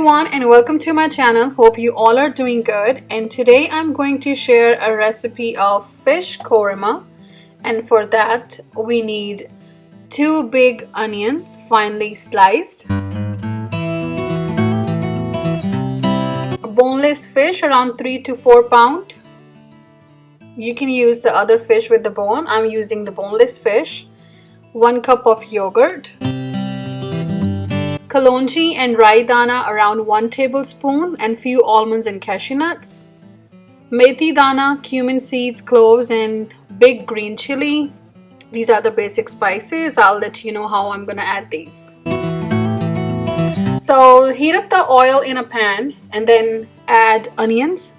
everyone and welcome to my channel. Hope you all are doing good, and today I'm going to share a recipe of fish korma, and for that we need 2 big onions finely sliced, a boneless fish around 3 to 4 pound. You can use the other fish with the bone. I'm using the boneless fish. 1 cup of yogurt, kalonji and rai dana around 1 tablespoon, and few almonds and cashew nuts, methi dana, cumin seeds, cloves, and big green chili. These are the basic spices. I'll let you know how I'm gonna add these. So heat up the oil in a pan and then add onions.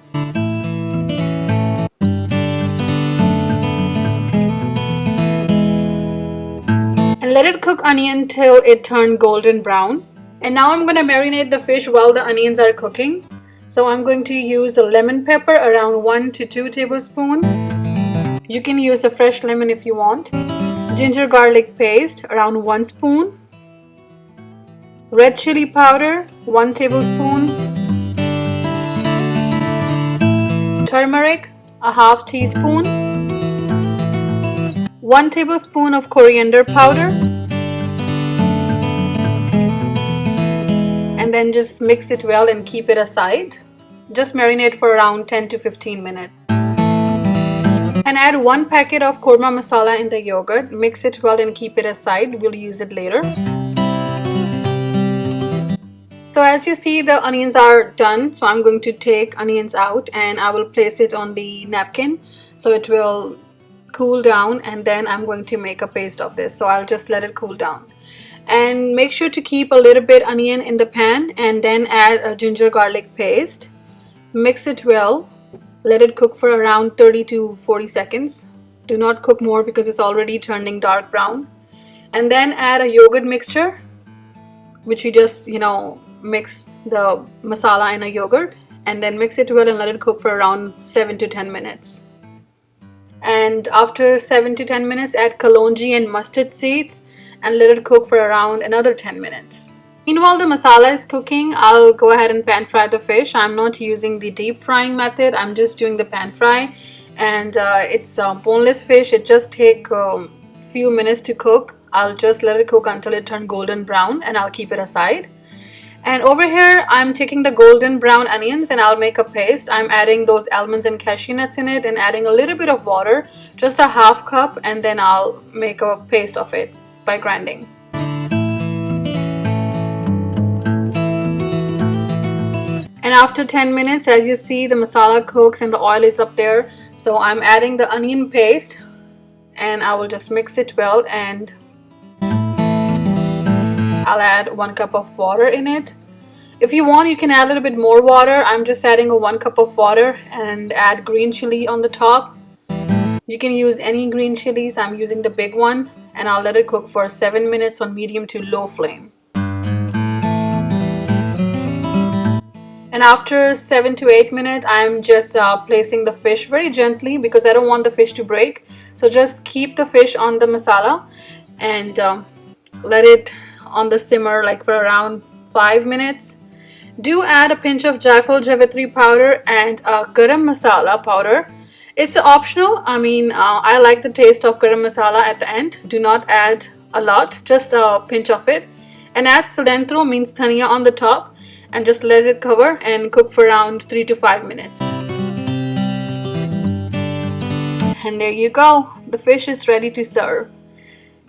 And let it cook onion till it turned golden brown. And now I'm going to marinate the fish while the onions are cooking. So I'm going to use a lemon pepper around 1 to 2 tablespoons. You can use a fresh lemon if you want. Ginger garlic paste around 1 spoon. Red chili powder 1 tablespoon. Turmeric a half teaspoon. 1 tablespoon of coriander powder, and then just mix it well and keep it aside. Just marinate for around 10 to 15 minutes. And add 1 packet of korma masala in the yogurt. Mix it well and keep it aside. We'll use it later. So as you see, the onions are done. So I'm going to take onions out and I will place it on the napkin so it will cool down, and then I'm going to make a paste of this. So I'll just let it cool down, and make sure to keep a little bit onion in the pan, and then add a ginger garlic paste. Mix it well. Let it cook for around 30 to 40 seconds. Do not cook more because it's already turning dark brown. And then add a yogurt mixture, which you just mix the masala in a yogurt, and then mix it well and let it cook for around 7 to 10 minutes. And after 7 to 10 minutes, add kalonji and mustard seeds and let it cook for around another 10 minutes. Meanwhile, the masala is cooking. I'll go ahead and pan fry the fish. I'm not using the deep frying method. I'm just doing the pan fry, and it's boneless fish. It just takes a few minutes to cook. I'll just let it cook until it turns golden brown, and I'll keep it aside. And over here, I'm taking the golden brown onions and I'll make a paste. I'm adding those almonds and cashew nuts in it and adding a little bit of water, just a half cup, and then I'll make a paste of it by grinding. And after 10 minutes, as you see, the masala cooks and the oil is up there. So I'm adding the onion paste and I will just mix it well, and I'll add 1 cup of water in it. If you want, you can add a little bit more water. I'm just adding a 1 cup of water and add green chili on the top. You can use any green chilies. I'm using the big one, and I'll let it cook for 7 minutes on medium to low flame. And after 7 to 8 minutes, I'm just placing the fish very gently because I don't want the fish to break. So just keep the fish on the masala and let it on the simmer like for around 5 minutes. Do add a pinch of jaifal javitri powder and garam masala powder. It's optional. I like the taste of garam masala at the end. Do not add a lot, just a pinch of it. And add cilantro, means dhania, on the top, and just let it cover and cook for around 3 to 5 minutes. And there you go. The fish is ready to serve.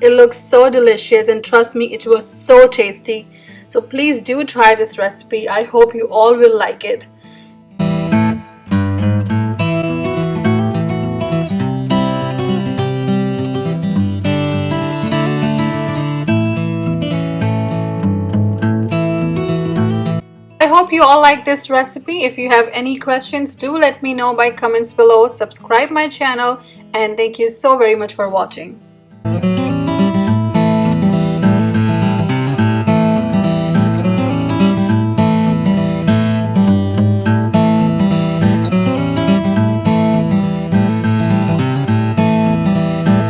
It looks so delicious, and trust me, it was so tasty. So please do try this recipe. I hope you all will like it. I hope you all like this recipe. If you have any questions, do let me know by comments below. Subscribe my channel, and thank you so very much for watching.